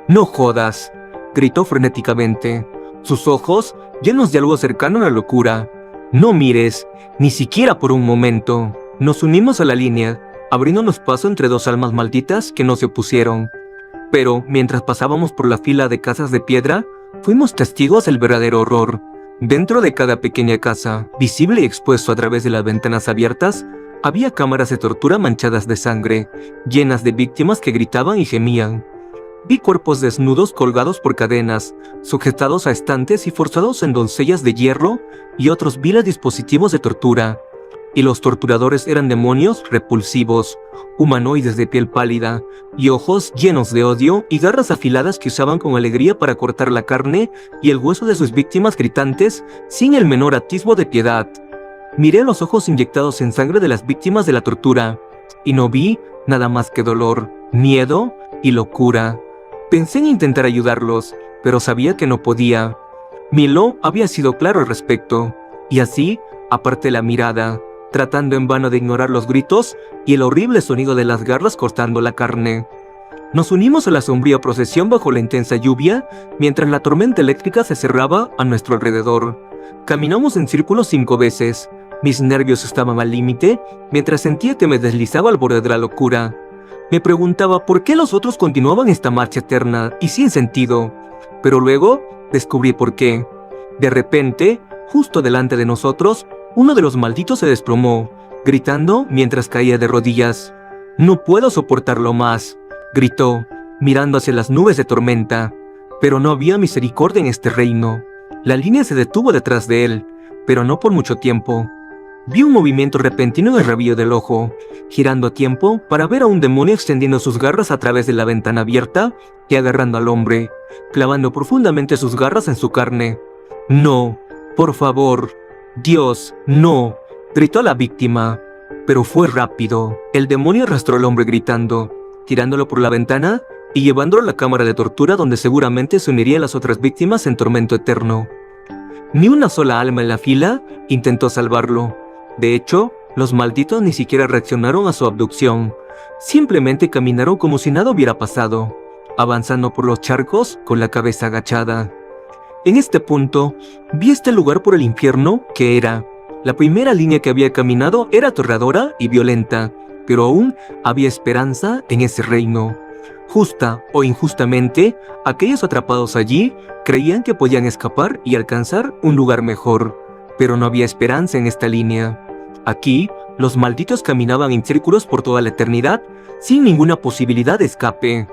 «¡No jodas!», gritó frenéticamente. sus ojos llenos de algo cercano a la locura. No mires, ni siquiera por un momento. Nos unimos a la línea, abriéndonos paso entre dos almas malditas que no se opusieron. Pero, mientras pasábamos por la fila de casas de piedra, fuimos testigos del verdadero horror. Dentro de cada pequeña casa, visible y expuesto a través de las ventanas abiertas, había cámaras de tortura manchadas de sangre, llenas de víctimas que gritaban y gemían. Vi cuerpos desnudos colgados por cadenas, sujetados a estantes y forzados en doncellas de hierro y otros viles dispositivos de tortura. Y los torturadores eran demonios repulsivos, humanoides de piel pálida, y ojos llenos de odio y garras afiladas que usaban con alegría para cortar la carne y el hueso de sus víctimas gritantes sin el menor atisbo de piedad. Miré los ojos inyectados en sangre de las víctimas de la tortura, y no vi nada más que dolor, miedo y locura. Pensé en intentar ayudarlos, pero sabía que no podía. Milo había sido claro al respecto, y así aparté la mirada, tratando en vano de ignorar los gritos y el horrible sonido de las garras cortando la carne. Nos unimos a la sombría procesión bajo la intensa lluvia, mientras la tormenta eléctrica se cerraba a nuestro alrededor. Caminamos en círculos 5 veces. Mis nervios estaban al límite, mientras sentía que me deslizaba al borde de la locura. Me preguntaba por qué los otros continuaban esta marcha eterna y sin sentido, pero luego descubrí por qué. De repente, justo delante de nosotros, uno de los malditos se desplomó, gritando mientras caía de rodillas. «No puedo soportarlo más», gritó, mirando hacia las nubes de tormenta. Pero no había misericordia en este reino. La línea se detuvo detrás de él, pero no por mucho tiempo. Vi un movimiento repentino en el rabillo del ojo, girando a tiempo para ver a un demonio extendiendo sus garras a través de la ventana abierta y agarrando al hombre, clavando profundamente sus garras en su carne. «No, por favor, Dios, no», gritó la víctima. Pero fue rápido. El demonio arrastró al hombre gritando, tirándolo por la ventana y llevándolo a la cámara de tortura donde seguramente se uniría a las otras víctimas en tormento eterno. Ni una sola alma en la fila intentó salvarlo. De hecho, los malditos ni siquiera reaccionaron a su abducción. Simplemente caminaron como si nada hubiera pasado, avanzando por los charcos con la cabeza agachada. En este punto, vi este lugar por el infierno que era. La primera línea que había caminado era aterradora y violenta, pero aún había esperanza en ese reino. Justa o injustamente, aquellos atrapados allí creían que podían escapar y alcanzar un lugar mejor, pero no había esperanza en esta línea. Aquí, los malditos caminaban en círculos por toda la eternidad, sin ninguna posibilidad de escape.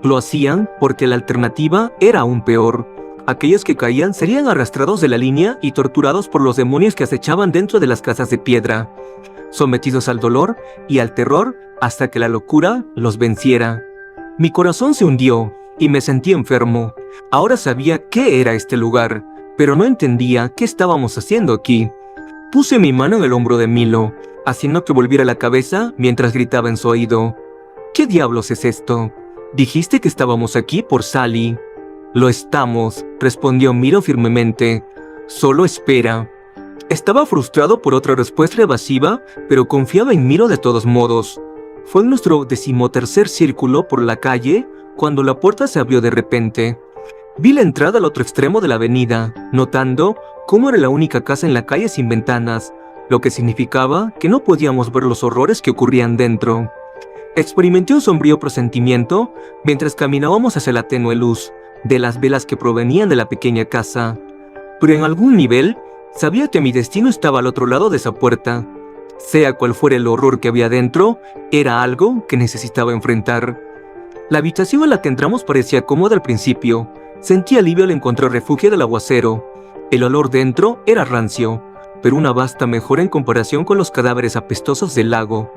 Lo hacían porque la alternativa era aún peor. Aquellos que caían serían arrastrados de la línea y torturados por los demonios que acechaban dentro de las casas de piedra, sometidos al dolor y al terror hasta que la locura los venciera. Mi corazón se hundió y me sentí enfermo. Ahora sabía qué era este lugar, pero no entendía qué estábamos haciendo aquí. Puse mi mano en el hombro de Milo, haciendo que volviera la cabeza mientras gritaba en su oído. «¿Qué diablos es esto? Dijiste que estábamos aquí por Sally». «Lo estamos», respondió Milo firmemente. «Solo espera». Estaba frustrado por otra respuesta evasiva, pero confiaba en Milo de todos modos. Fue en nuestro 13º círculo por la calle cuando la puerta se abrió de repente. Vi la entrada al otro extremo de la avenida, notando cómo era la única casa en la calle sin ventanas, lo que significaba que no podíamos ver los horrores que ocurrían dentro. Experimenté un sombrío presentimiento mientras caminábamos hacia la tenue luz de las velas que provenían de la pequeña casa, pero en algún nivel sabía que mi destino estaba al otro lado de esa puerta. Sea cual fuera el horror que había dentro, era algo que necesitaba enfrentar. La habitación en la que entramos parecía cómoda al principio. Sentí alivio al encontrar refugio del aguacero. El olor dentro era rancio, pero una vasta mejora en comparación con los cadáveres apestosos del lago.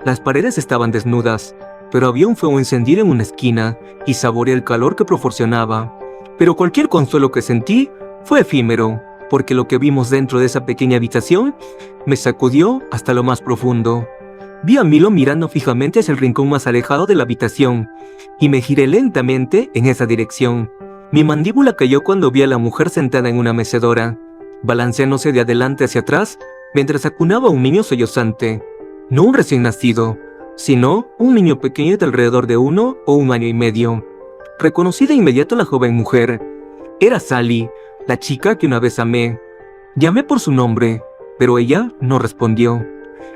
Las paredes estaban desnudas, pero había un fuego encendido en una esquina y saboreé el calor que proporcionaba. Pero cualquier consuelo que sentí fue efímero, porque lo que vimos dentro de esa pequeña habitación me sacudió hasta lo más profundo. Vi a Milo mirando fijamente hacia el rincón más alejado de la habitación, y me giré lentamente en esa dirección. Mi mandíbula cayó cuando vi a la mujer sentada en una mecedora, balanceándose de adelante hacia atrás mientras acunaba a un niño sollozante. No un recién nacido, sino un niño pequeño de alrededor de 1 o 1 año y medio. Reconocí de inmediato a la joven mujer. Era Sally, la chica que una vez amé. Llamé por su nombre, pero ella no respondió.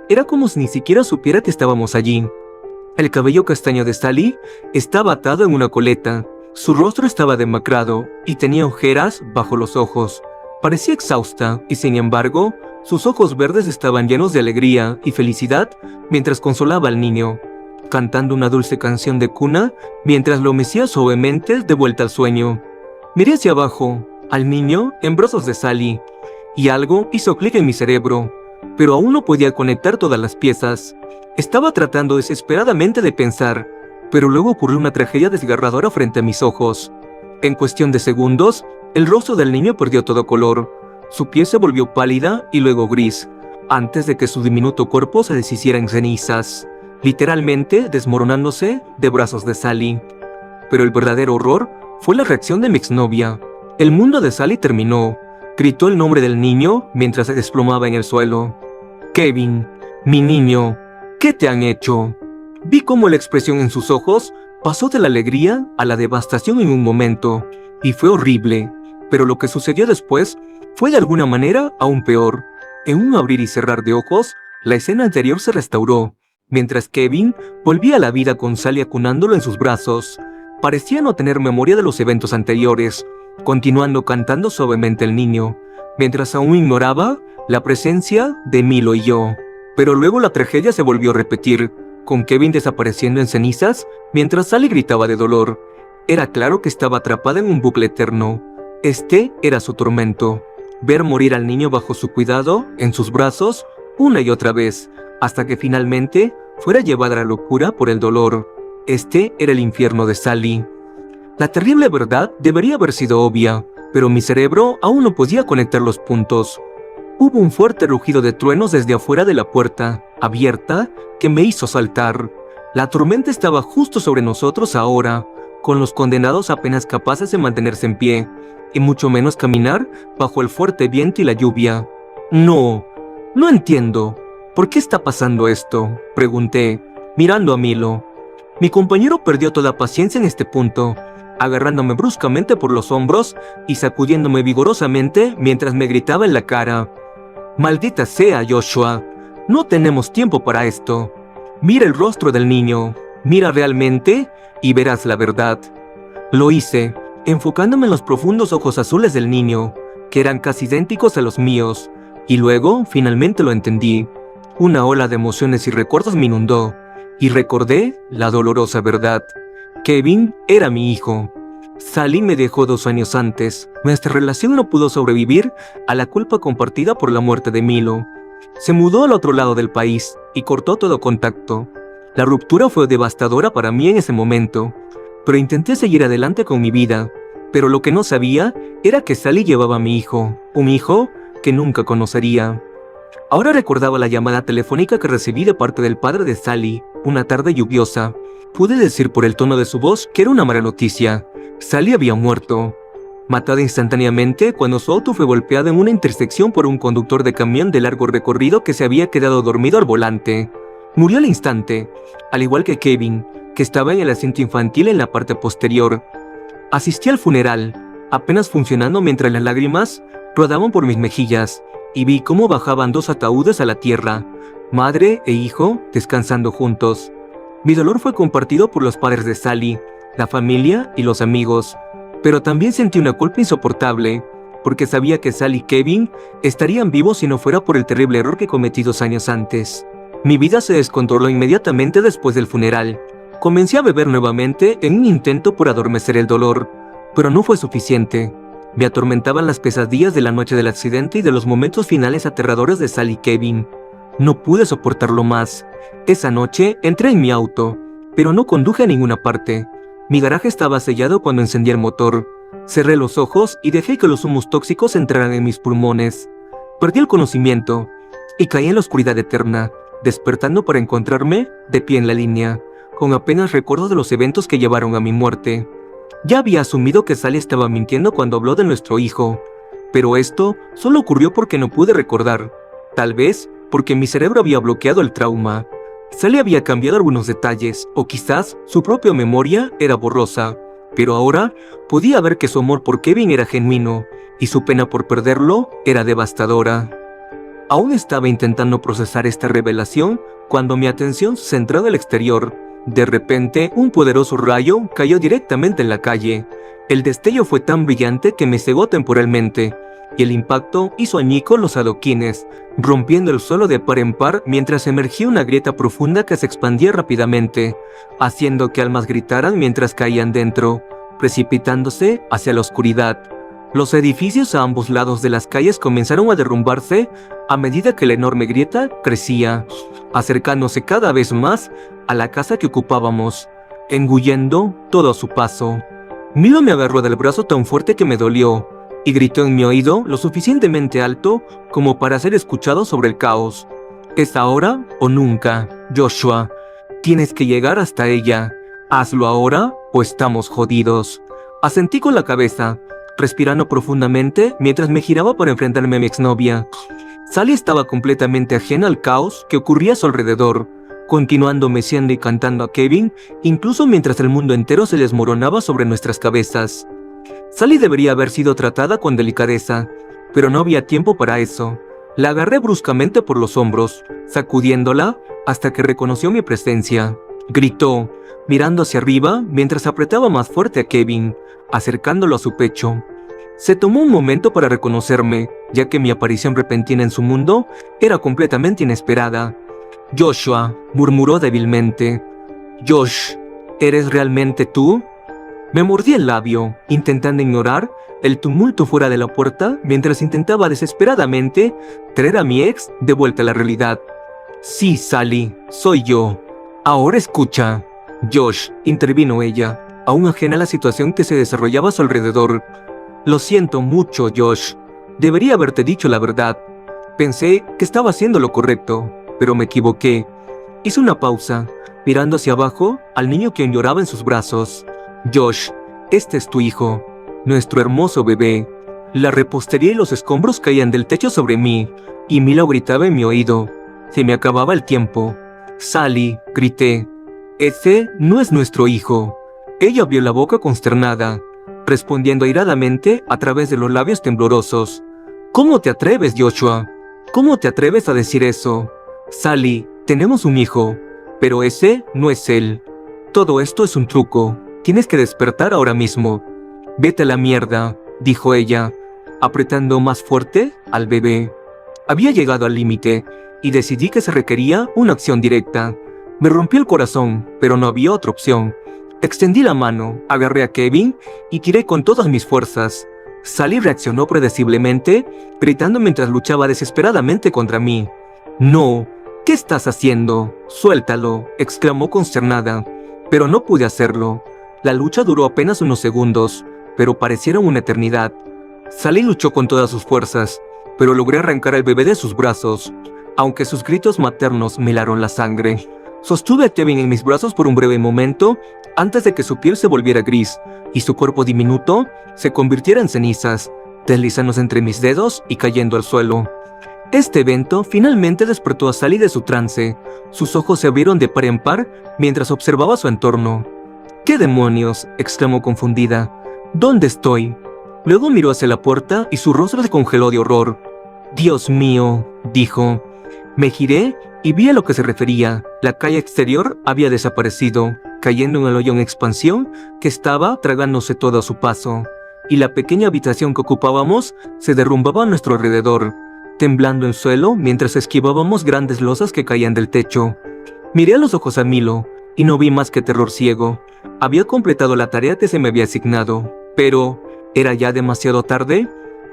Era como si ni siquiera supiera que estábamos allí. El cabello castaño de Sally estaba atado en una coleta. Su rostro estaba demacrado y tenía ojeras bajo los ojos. Parecía exhausta y, sin embargo, sus ojos verdes estaban llenos de alegría y felicidad mientras consolaba al niño, cantando una dulce canción de cuna mientras lo mecía suavemente de vuelta al sueño. Miré hacia abajo, al niño en brazos de Sally, y algo hizo clic en mi cerebro, pero aún no podía conectar todas las piezas. Estaba tratando desesperadamente de pensar, pero luego ocurrió una tragedia desgarradora frente a mis ojos. En cuestión de segundos, el rostro del niño perdió todo color. Su piel se volvió pálida y luego gris, antes de que su diminuto cuerpo se deshiciera en cenizas, literalmente desmoronándose de brazos de Sally. Pero el verdadero horror fue la reacción de mi exnovia. El mundo de Sally terminó. Gritó el nombre del niño mientras se desplomaba en el suelo. «Kevin, mi niño, ¿qué te han hecho?». Vi cómo la expresión en sus ojos pasó de la alegría a la devastación en un momento, y fue horrible, pero lo que sucedió después fue de alguna manera aún peor. En un abrir y cerrar de ojos, la escena anterior se restauró, mientras Kevin volvía a la vida con Sally acunándolo en sus brazos. Parecía no tener memoria de los eventos anteriores, continuando cantando suavemente el niño, mientras aún ignoraba la presencia de Milo y yo. Pero luego la tragedia se volvió a repetir, con Kevin desapareciendo en cenizas mientras Sally gritaba de dolor. Era claro que estaba atrapada en un bucle eterno. Este era su tormento. Ver morir al niño bajo su cuidado, en sus brazos, una y otra vez, hasta que finalmente fuera llevada a la locura por el dolor. Este era el infierno de Sally. La terrible verdad debería haber sido obvia, pero mi cerebro aún no podía conectar los puntos. Hubo un fuerte rugido de truenos desde afuera de la puerta, abierta, que me hizo saltar. La tormenta estaba justo sobre nosotros ahora, con los condenados apenas capaces de mantenerse en pie, y mucho menos caminar bajo el fuerte viento y la lluvia. No entiendo. ¿Por qué está pasando esto?, pregunté, mirando a Milo. Mi compañero perdió toda paciencia en este punto, agarrándome bruscamente por los hombros y sacudiéndome vigorosamente mientras me gritaba en la cara. «Maldita sea, Joshua, no tenemos tiempo para esto. Mira el rostro del niño, mira realmente y verás la verdad». Lo hice, enfocándome en los profundos ojos azules del niño, que eran casi idénticos a los míos, y luego finalmente lo entendí. Una ola de emociones y recuerdos me inundó, y recordé la dolorosa verdad. Kevin era mi hijo. Sally me dejó 2 años antes. Nuestra relación no pudo sobrevivir a la culpa compartida por la muerte de Milo. Se mudó al otro lado del país y cortó todo contacto. La ruptura fue devastadora para mí en ese momento, pero intenté seguir adelante con mi vida. Pero lo que no sabía era que Sally llevaba a mi hijo, un hijo que nunca conocería. Ahora recordaba la llamada telefónica que recibí de parte del padre de Sally, una tarde lluviosa. Pude decir por el tono de su voz que era una mala noticia. Sally había muerto, matada instantáneamente cuando su auto fue golpeado en una intersección por un conductor de camión de largo recorrido que se había quedado dormido al volante. Murió al instante, al igual que Kevin, que estaba en el asiento infantil en la parte posterior. Asistí al funeral, apenas funcionando mientras las lágrimas rodaban por mis mejillas, y vi cómo bajaban 2 ataúdes a la tierra, madre e hijo descansando juntos. Mi dolor fue compartido por los padres de Sally, la familia y los amigos, pero también sentí una culpa insoportable, porque sabía que Sally y Kevin estarían vivos si no fuera por el terrible error que cometí 2 años antes. Mi vida se descontroló inmediatamente después del funeral. Comencé a beber nuevamente en un intento por adormecer el dolor, pero no fue suficiente. Me atormentaban las pesadillas de la noche del accidente y de los momentos finales aterradores de Sally y Kevin. No pude soportarlo más. Esa noche entré en mi auto, pero no conduje a ninguna parte. Mi garaje estaba sellado cuando encendí el motor. Cerré los ojos y dejé que los humos tóxicos entraran en mis pulmones. Perdí el conocimiento y caí en la oscuridad eterna, despertando para encontrarme de pie en la línea, con apenas recuerdos de los eventos que llevaron a mi muerte. Ya había asumido que Sally estaba mintiendo cuando habló de nuestro hijo, pero esto solo ocurrió porque no pude recordar. Tal vez porque mi cerebro había bloqueado el trauma. Sally había cambiado algunos detalles, o quizás su propia memoria era borrosa, pero ahora podía ver que su amor por Kevin era genuino y su pena por perderlo era devastadora. Aún estaba intentando procesar esta revelación cuando mi atención se centró en el exterior. De repente, un poderoso rayo cayó directamente en la calle. El destello fue tan brillante que me cegó temporalmente, y el impacto hizo añicos los adoquines, rompiendo el suelo de par en par mientras emergía una grieta profunda que se expandía rápidamente, haciendo que almas gritaran mientras caían dentro, precipitándose hacia la oscuridad. Los edificios a ambos lados de las calles comenzaron a derrumbarse a medida que la enorme grieta crecía, acercándose cada vez más a la casa que ocupábamos, engullendo todo a su paso. Milo me agarró del brazo tan fuerte que me dolió, y gritó en mi oído lo suficientemente alto como para ser escuchado sobre el caos. ¿Es ahora o nunca, Joshua? Tienes que llegar hasta ella. Hazlo ahora o estamos jodidos. Asentí con la cabeza, respirando profundamente mientras me giraba para enfrentarme a mi exnovia. Sally estaba completamente ajena al caos que ocurría a su alrededor, continuando meciendo y cantando a Kevin, incluso mientras el mundo entero se desmoronaba sobre nuestras cabezas. Sally debería haber sido tratada con delicadeza, pero no había tiempo para eso. La agarré bruscamente por los hombros, sacudiéndola hasta que reconoció mi presencia. Gritó, mirando hacia arriba mientras apretaba más fuerte a Kevin, acercándolo a su pecho. Se tomó un momento para reconocerme, ya que mi aparición repentina en su mundo era completamente inesperada. «Joshua», murmuró débilmente. «Josh, ¿eres realmente tú?» Me mordí el labio, intentando ignorar el tumulto fuera de la puerta mientras intentaba desesperadamente traer a mi ex de vuelta a la realidad. «Sí, Sally, soy yo. Ahora escucha». «Josh», intervino ella, aún ajena a la situación que se desarrollaba a su alrededor. «Lo siento mucho, Josh. Debería haberte dicho la verdad. Pensé que estaba haciendo lo correcto, pero me equivoqué». Hizo una pausa, mirando hacia abajo al niño quien lloraba en sus brazos. «Josh, este es tu hijo, nuestro hermoso bebé». La repostería y los escombros caían del techo sobre mí, y Milo gritaba en mi oído. Se me acababa el tiempo. «Sally», grité, «ese no es nuestro hijo». Ella abrió la boca consternada, respondiendo airadamente a través de los labios temblorosos. «¿Cómo te atreves, Joshua? ¿Cómo te atreves a decir eso? Sally, tenemos un hijo, pero ese no es él. Todo esto es un truco. Tienes que despertar ahora mismo». «Vete a la mierda», dijo ella, apretando más fuerte al bebé. Había llegado al límite, y decidí que se requería una acción directa. Me rompió el corazón, pero no había otra opción. Extendí la mano, agarré a Kevin y tiré con todas mis fuerzas. Sally reaccionó predeciblemente, gritando mientras luchaba desesperadamente contra mí. «No, ¿qué estás haciendo? Suéltalo», exclamó consternada, pero no pude hacerlo. La lucha duró apenas unos segundos, pero parecieron una eternidad. Sally luchó con todas sus fuerzas, pero logré arrancar al bebé de sus brazos, aunque sus gritos maternos me helaron la sangre. Sostuve a Kevin en mis brazos por un breve momento antes de que su piel se volviera gris y su cuerpo diminuto se convirtiera en cenizas, deslizándose entre mis dedos y cayendo al suelo. Este evento finalmente despertó a Sally de su trance. Sus ojos se abrieron de par en par mientras observaba su entorno. «¿Qué demonios?», exclamó confundida. «¿Dónde estoy?». Luego miró hacia la puerta y su rostro se congeló de horror. «Dios mío», dijo. Me giré y vi a lo que se refería. La calle exterior había desaparecido, cayendo en el hoyo en expansión que estaba tragándose todo a su paso, y la pequeña habitación que ocupábamos se derrumbaba a nuestro alrededor, temblando el suelo mientras esquivábamos grandes losas que caían del techo. Miré a los ojos a Milo y no vi más que terror ciego. Había completado la tarea que se me había asignado, pero ¿era ya demasiado tarde?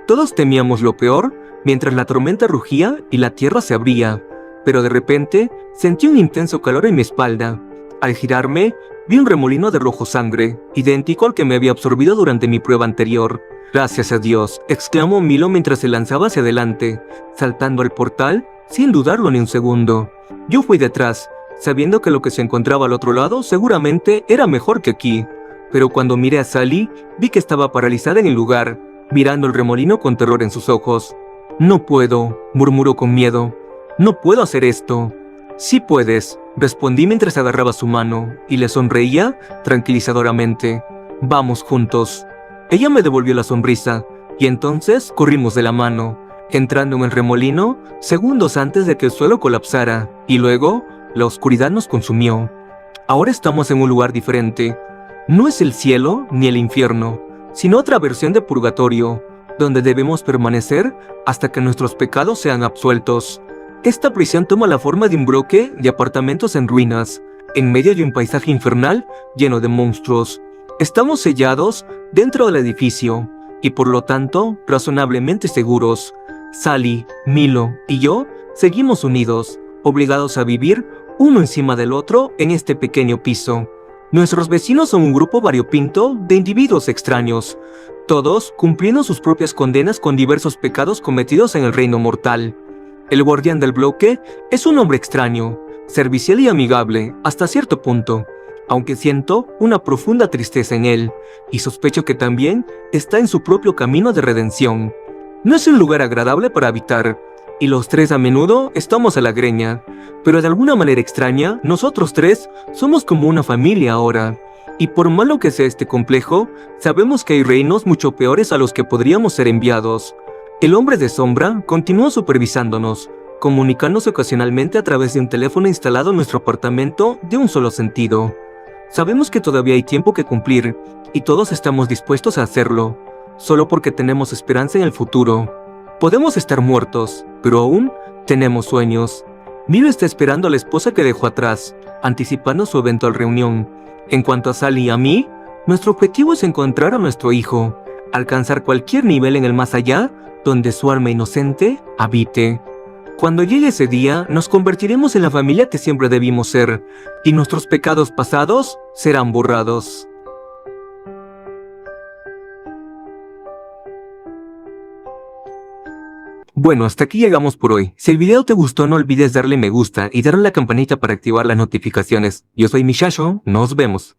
Todos temíamos lo peor mientras la tormenta rugía y la tierra se abría, pero de repente sentí un intenso calor en mi espalda. Al girarme, vi un remolino de rojo sangre, idéntico al que me había absorbido durante mi prueba anterior. «Gracias a Dios», exclamó Milo mientras se lanzaba hacia adelante, saltando al portal sin dudarlo ni un segundo. Yo fui detrás, sabiendo que lo que se encontraba al otro lado seguramente era mejor que aquí, pero cuando miré a Sally, vi que estaba paralizada en el lugar, mirando el remolino con terror en sus ojos. «No puedo», murmuró con miedo. «No puedo hacer esto». «Sí puedes», respondí mientras agarraba su mano y le sonreía tranquilizadoramente. Vamos juntos. Ella me devolvió la sonrisa, y entonces corrimos de la mano, entrando en el remolino segundos antes de que el suelo colapsara, y luego la oscuridad nos consumió. Ahora estamos en un lugar diferente. No es el cielo ni el infierno, sino otra versión de purgatorio, donde debemos permanecer hasta que nuestros pecados sean absueltos. Esta prisión toma la forma de un bloque de apartamentos en ruinas, en medio de un paisaje infernal lleno de monstruos. Estamos sellados dentro del edificio, y por lo tanto, razonablemente seguros. Sally, Milo y yo seguimos unidos, obligados a vivir uno encima del otro en este pequeño piso. Nuestros vecinos son un grupo variopinto de individuos extraños, todos cumpliendo sus propias condenas con diversos pecados cometidos en el reino mortal. El guardián del bloque es un hombre extraño, servicial y amigable hasta cierto punto, aunque siento una profunda tristeza en él, y sospecho que también está en su propio camino de redención. No es un lugar agradable para habitar, y los tres a menudo estamos a la greña, pero de alguna manera extraña, nosotros tres somos como una familia ahora. Y por malo que sea este complejo, sabemos que hay reinos mucho peores a los que podríamos ser enviados. El hombre de sombra continúa supervisándonos, comunicándose ocasionalmente a través de un teléfono instalado en nuestro apartamento de un solo sentido. Sabemos que todavía hay tiempo que cumplir, y todos estamos dispuestos a hacerlo, solo porque tenemos esperanza en el futuro. Podemos estar muertos, pero aún tenemos sueños. Milo está esperando a la esposa que dejó atrás, anticipando su eventual reunión. En cuanto a Sally y a mí, nuestro objetivo es encontrar a nuestro hijo, alcanzar cualquier nivel en el más allá, donde su alma inocente habite. Cuando llegue ese día, nos convertiremos en la familia que siempre debimos ser, y nuestros pecados pasados serán borrados. Bueno, hasta aquí llegamos por hoy. Si el video te gustó, no olvides darle me gusta y darle a la campanita para activar las notificaciones. Yo soy Mishasho, nos vemos.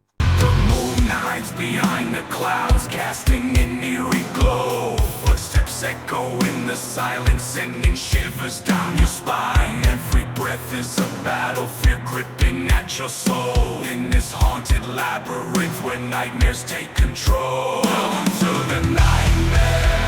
Silence sending shivers down your spine. Every breath is a battlefield gripping at your soul. In this haunted labyrinth where nightmares take control. Welcome to the nightmare.